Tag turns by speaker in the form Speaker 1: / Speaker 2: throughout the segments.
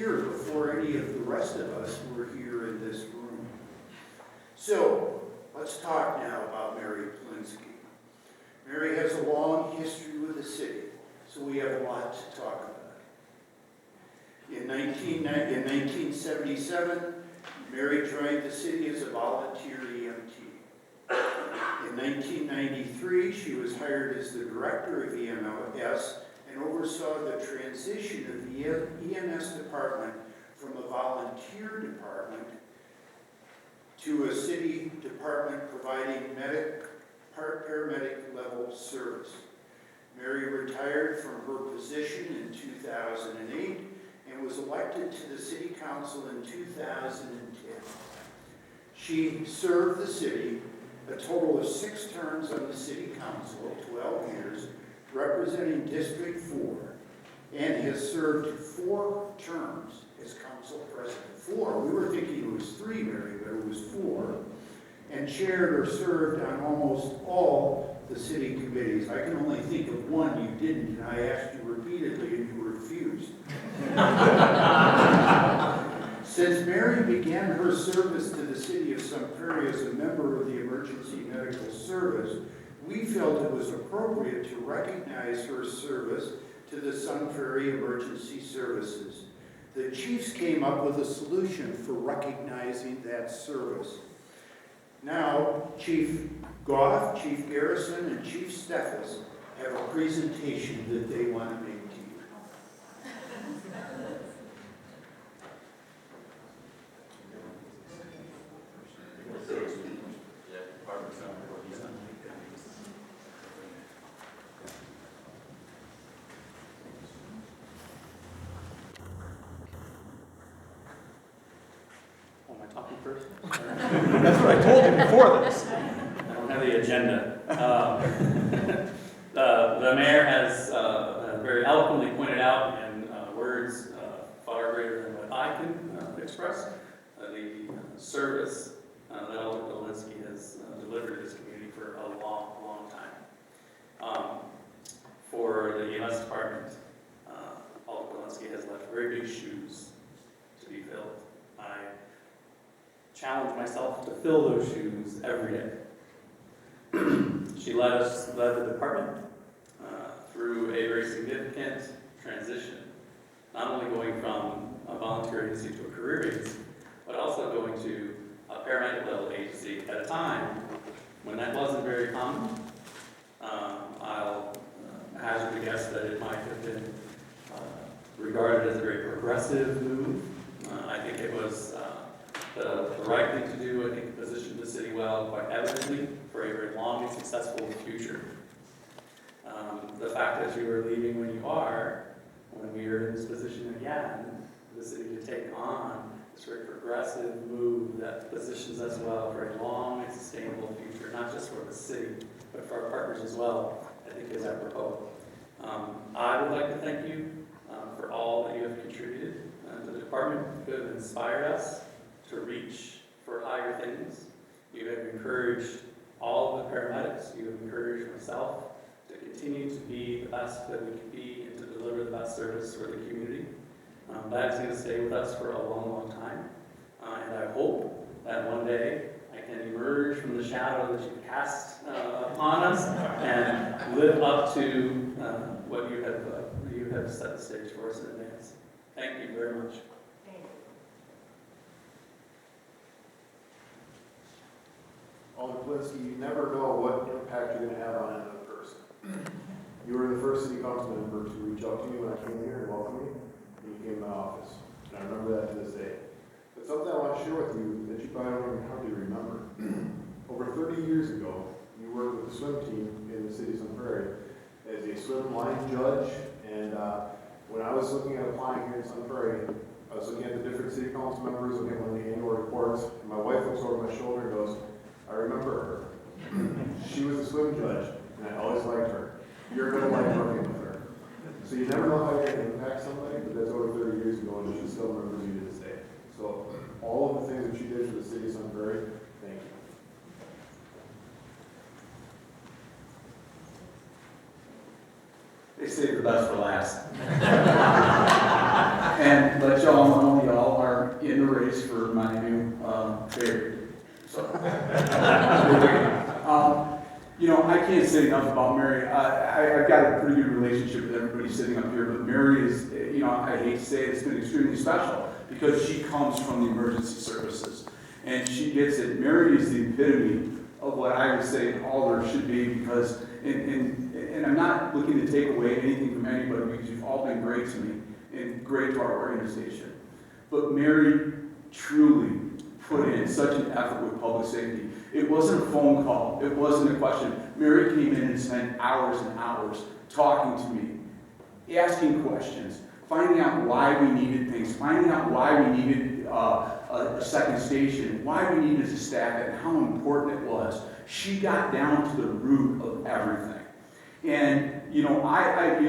Speaker 1: volunteered before any of the rest of us were here in this room. So, let's talk now about Mary Polenske. Mary has a long history with the city, so we have a lot to talk about. In 1977, Mary joined the city as a volunteer EMT. In 1993, she was hired as the director of EMS and oversaw the transition of the EMS department from a volunteer department to a city department providing paramedic level service. Mary retired from her position in 2008 and was elected to the City Council in 2010. She served the city a total of 6 terms on the City Council, 12 years, representing District 4, and has served 4 terms as council president. 4, we were thinking it was 3, Mary, but it was 4, and chaired or served on almost all the city committees. I can only think of one you didn't, and I asked you repeatedly and you refused. Since Mary began her service to the City of Sun Prairie as a member of the Emergency Medical Service, we felt it was appropriate to recognize her service to the Sun Prairie Emergency Services. The chiefs came up with a solution for recognizing that service. Now, Chief Goff, Chief Garrison, and Chief Steffes have a presentation that they want to make to you.
Speaker 2: Am I talking first?
Speaker 3: That's what I told you before this.
Speaker 2: I don't have the agenda. The mayor has very eloquently pointed out in words far greater than what I can express the service that Alder Polenske has delivered to this community for a long, long time. For the EMS department, Alder Polenske has left very big shoes to be filled. I challenge myself to fill those shoes every day. She led the department through a very significant transition, not only going from a volunteer agency to a career agency, but also going to a paramedic level agency at a time when that wasn't very common. I'll hazard to guess that it might have been regarded as a very progressive move. I think it was the right thing to do. I think it positioned the city well, quite evidently, for a very long and successful future. The fact that you are leaving when you are, when we are in this position again, the city to take on this very progressive move that positions us well for a long and sustainable future, not just for the city, but for our partners as well, I think is apropos. I would like to thank you for all that you have contributed to the department. You have inspired us to reach for higher things. You have encouraged all of the paramedics. You have encouraged myself to continue to be the best that we can be and to deliver the best service for the community. That is going to stay with us for a long, long time. And I hope that one day I can emerge from the shadow that you cast upon us and live up to what you have set the stage for us in advance. Thank you very much.
Speaker 3: Alder Polenske, you never know what impact you're going to have on another person. You were the first city council member to reach out to me when I came here and welcome me, and you came to my office. And I remember that to this day. But something I want to share with you that you probably don't even hardly remember. Over 30 years ago, you worked with the swim team in the City of Sun Prairie as a swim line judge. And when I was looking at applying here in Sun Prairie, I was looking at the different city council members, looking at one of the annual reports, and my wife looks over my shoulder and goes, I remember her. She was a swim judge, and I always liked her. You're going to like working with her. So you never know how you're going to impact somebody, but that's over 30 years ago, and she still remembers you to this day. So all of the things that you did for the City of Sun Prairie, thank you.
Speaker 4: They saved the best for last. and let y'all know y'all are in the race for my new favorite. So, you know, I can't say enough about Mary. I've got a pretty good relationship with everybody sitting up here, but Mary is, you know, I hate to say it, it's been extremely special because she comes from the emergency services and she gets it. Mary is the epitome of what I would say Alder should be because, and I'm not looking to take away anything from anybody because you've all been great to me and great to our organization. But Mary truly put in such an effort with public safety. It wasn't a phone call. It wasn't a question. Mary came in and spent hours and hours talking to me, asking questions, finding out why we needed things, finding out why we needed a second station, why we needed to staff it, and how important it was. She got down to the root of everything. And, you know, I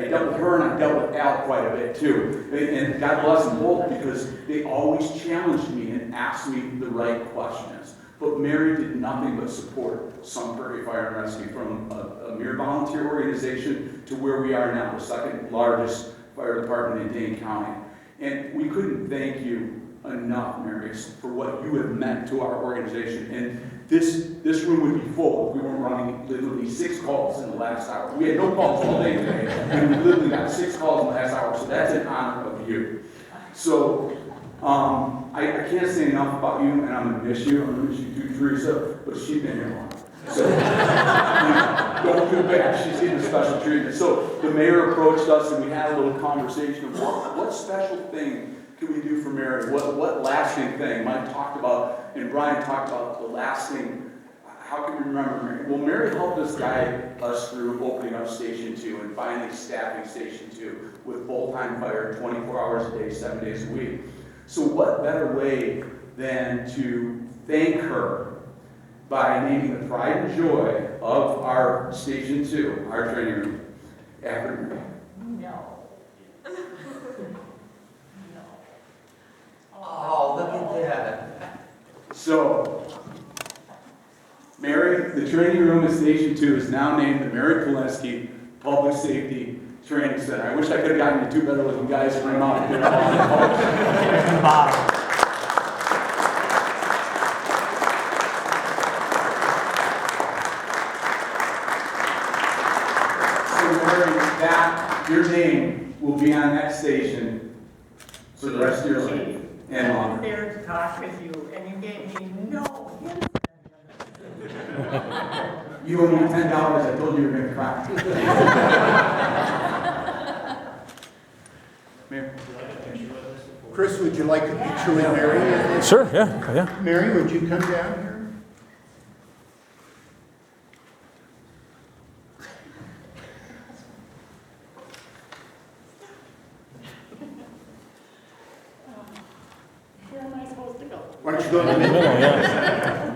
Speaker 4: dealt with her and I dealt with Al quite a bit too. And God bless them both because they always challenged me and asked me the right questions. But Mary did nothing but support Sun Prairie Fire and Rescue from a mere volunteer organization to where we are now, the second largest fire department in Dane County. And we couldn't thank you enough, Mary, for what you have meant to our organization. And this room would be full if we weren't running literally 6 calls in the last hour. We had no calls all day today, and we literally got 6 calls in the last hour, so that's an honor of you. So, I can't say enough about you, and I'm going to miss you. I'm going to miss you too, Teresa, but she's been here long. So, you know, don't feel bad. She's getting special treatment. So, the mayor approached us, and we had a little conversation of what special thing can we do for Mary? What lasting thing? Mike talked about, and Brian talked about the lasting, how can we remember Mary? Well, Mary helped us guide us through opening up Station 2 and finally staffing Station 2 with full-time fire 24 hours a day, 7 days a week. So what better way than to thank her by naming the pride and joy of our Station 2, our training room, after Mary.
Speaker 5: Oh, look at that.
Speaker 4: So, Mary, the training room at Station 2 is now named the Mary Polenske Public Safety Training Center. I wish I could have gotten you 2 better looking guys to bring them out here. So, Mary, your name will be on that station for the rest of your life. And
Speaker 6: I was there to talk with you, and you gave me no hint.
Speaker 4: You owe me $10. I told you you were going to cry. Mayor.
Speaker 1: Chris, would you like a picture with Mary?
Speaker 7: Sure, yeah.
Speaker 1: Mary, would you come down here?
Speaker 6: Where am I supposed to go?
Speaker 1: Why don't you go in the middle?
Speaker 7: Yeah.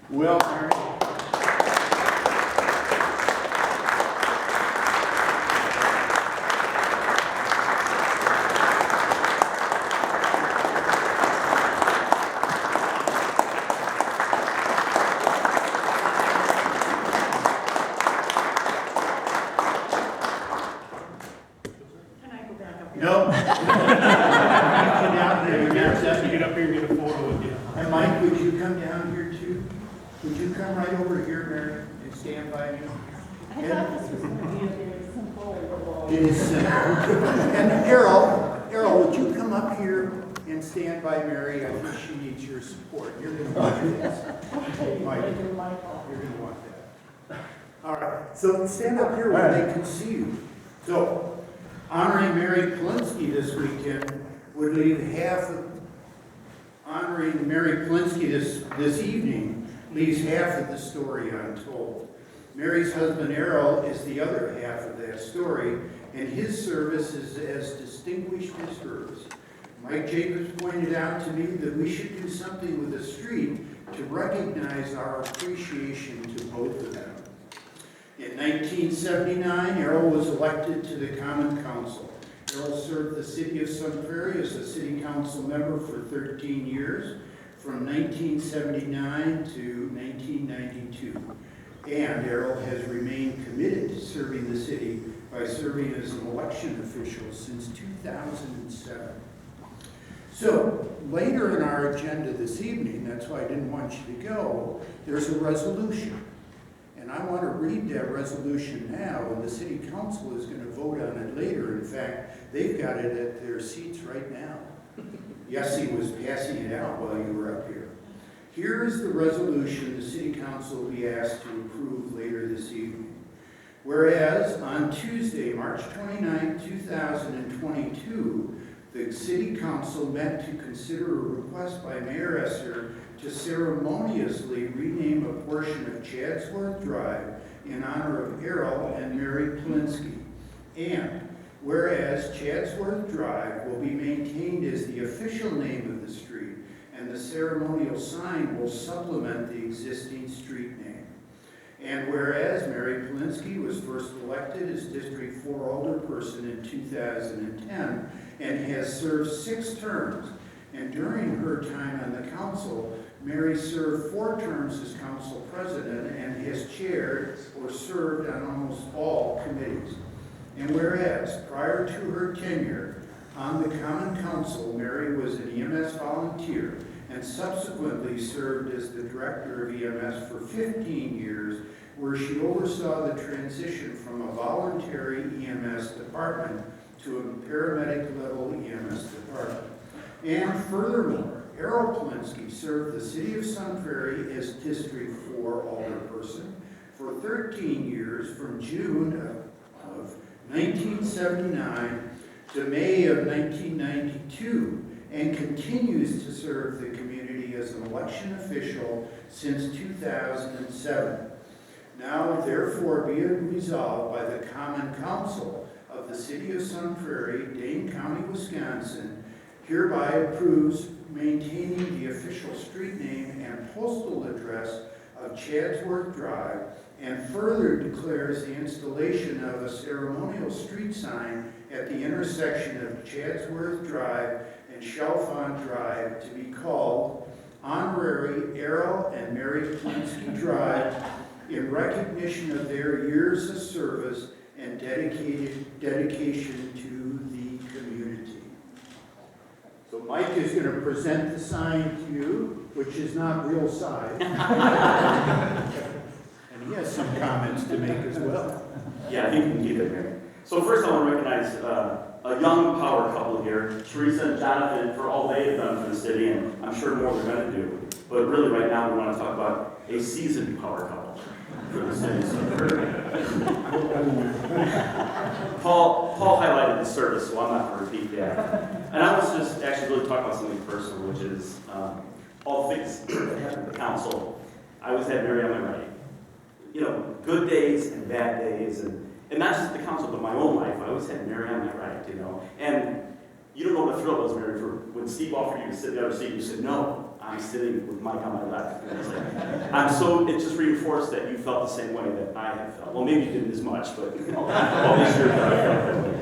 Speaker 1: Well, Mary.
Speaker 6: Can I go back up here?
Speaker 1: No. Get down there.
Speaker 8: You get up here and get a photo with you.
Speaker 1: And Mike, would you come down here too? Would you come right over here, Mary, and stand by me?
Speaker 6: I thought this was going to be a very simple.
Speaker 1: It is simple. And Errol, would you come up here and stand by Mary? I think she needs your support. You're going to want this. Mike, you're going to want that. All right, so stand up here where they can see you. So, honoring Mary Polenske this weekend would leave honoring Mary Polenske this evening leaves half of the story untold. Mary's husband Errol is the other half of that story, and his service is as distinguished as hers. Mike Jacobs pointed out to me that we should do something with the street to recognize our appreciation to both of them. In 1979, Errol was elected to the Common Council. Errol served the City of Sun Prairie as a city council member for 13 years, from 1979 to 1992. And Errol has remained committed to serving the city by serving as an election official since 2007. So, later in our agenda this evening, that's why I didn't want you to go, there's a resolution. And I want to read that resolution now, and the city council is going to vote on it later. In fact, they've got it at their seats right now. Yessie was passing it out while you were up here. Here is the resolution the city council will be asked to approve later this evening. Whereas on Tuesday, March 29, 2022, the city council met to consider a request by Mayor Esser to ceremoniously rename a portion of Chadsworth Drive in honor of Errol and Mary Polenske. And whereas Chadsworth Drive will be maintained as the official name of the street, and the ceremonial sign will supplement the existing street name. And whereas Mary Polenske was first elected as District 4 alderperson in 2010 and has served 6 terms, and during her time on the council, Mary served 4 terms as council president and has chaired or served on almost all committees. And whereas prior to her tenure on the Common Council, Mary was an EMS volunteer and subsequently served as the director of EMS for 15 years, where she oversaw the transition from a voluntary EMS department to a paramedic level EMS department. And furthermore, Errol Polenske served the City of Sun Prairie as District 4 alderperson for 13 years, from June of 1979 to May of 1992, and continues to serve the community as an election official since 2007. Now therefore be it resolved by the Common Council of the City of Sun Prairie, Dane County, Wisconsin, hereby approves maintaining the official street name and postal address of Chadsworth Drive, and further declares the installation of a ceremonial street sign at the intersection of Chadsworth Drive and Chalfont Drive to be called Honorary Errol and Mary Polenske Drive, in recognition of their years of service and dedication to the community. So Mike is going to present the sign to you, which is not real size. And he has some comments to make as well.
Speaker 7: Yeah, I think you can keep it here. So first I want to recognize a young power couple here, Teresa and Jonathan, for all they have done for the city, and I'm sure more they're going to do. But really right now we want to talk about a seasoned power couple for the city of Sun Prairie. Paul highlighted the service, so I'm not going to repeat that. And I was just actually really talking about something personal, which is all things that happen at the council. I always had Mary on my right. You know, good days and bad days, and not just the council, but my own life. I always had Mary on my right, you know. And you don't know what a thrill it was, Mary, for when Steve offered you to sit in the other seat, you said, no, I'm sitting with Mike on my left. And I was like, it just reinforced that you felt the same way that I have felt. Well, maybe you didn't as much, but you know, all these years that I felt that way.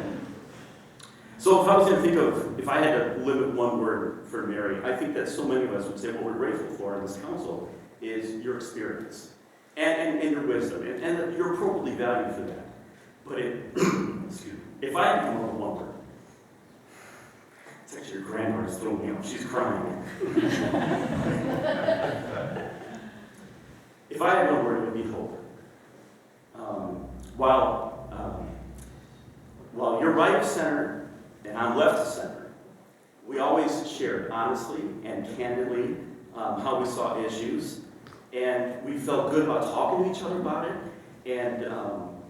Speaker 7: So if I was going to think of, if I had to limit one word for Mary, I think that so many of us would say what we're grateful for in this council is your experience and your wisdom, and that you're appropriately valued for that. But excuse me, if I had to come up with one word, it's actually your granddaughter's throwing me up. She's crying. If I had one word, it would be hope. While you're right of center and I'm left of center, we always shared honestly and candidly how we saw issues, and we felt good about talking to each other about it. And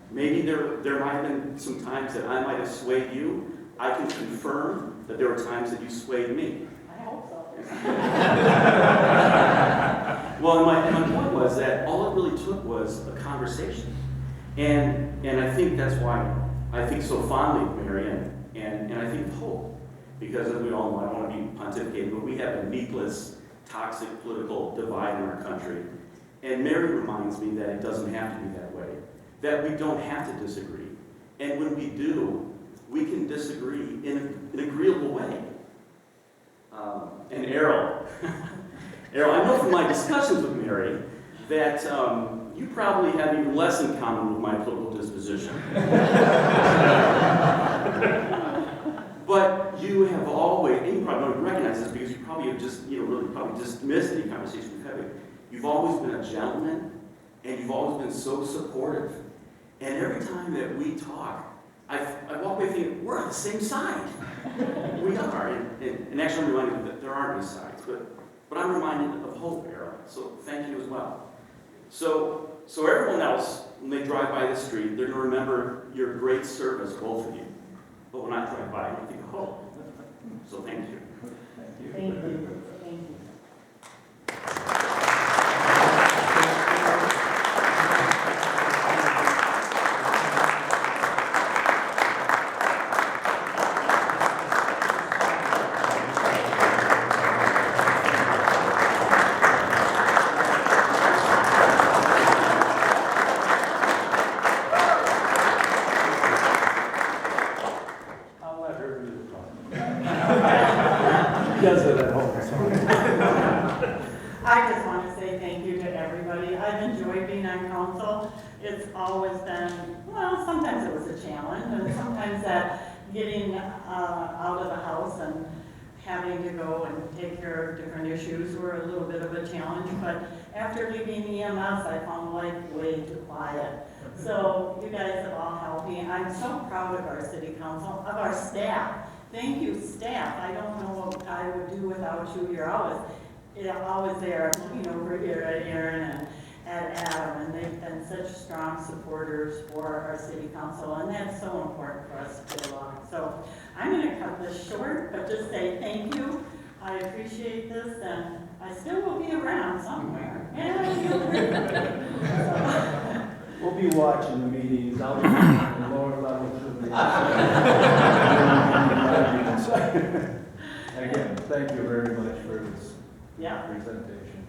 Speaker 7: maybe there might have been some times that I might have swayed you. I can confirm that there were times that you swayed me.
Speaker 6: I hope so.
Speaker 7: Well, and my point was that all it really took was a conversation. And I think that's why I think so fondly of Mary, and I think of hope. Because as we all know, I don't want to be pontificating, but we have a needless, toxic political divide in our country. And Mary reminds me that it doesn't have to be that way. That we don't have to disagree. And when we do, we can disagree in an agreeable way. And Errol, Errol, I know from my discussions with Mary that you probably have even less in common with my political disposition. But you have always, and you probably don't recognize this because you probably have just, really probably dismissed any conversation we've had. You've always been a gentleman, and you've always been so supportive. And every time that we talk, I walk away thinking, we're on the same side. We are. And actually, I'm reminded that there aren't any sides. But I'm reminded of hope, Errol. So thank you as well. So everyone else, when they drive by the street, they're going to remember your great service, both of you. But when I drive by, I think of hope. So thank you.
Speaker 6: Thank you. Thank you. I just want to say thank you to everybody. I've enjoyed being on council. It's always been, well, sometimes it was a challenge, and sometimes that getting out of the house and having to go and take care of different issues were a little bit of a challenge. But after leaving EMS, I found life way too quiet. So you guys have all helped me. I'm so proud of our city council, of our staff. Thank you, staff. I don't know what I would do without you. You're always there, looking over here at Aaron and at Adam, and they've been such strong supporters for our city council, and that's so important for us to get along. So I'm going to cut this short, but just say thank you. I appreciate this, and I still will be around somewhere. Yeah, you'll so.
Speaker 9: We'll be watching the meetings. I'll be on the lower levels of the. Again, thank you very much for this presentation.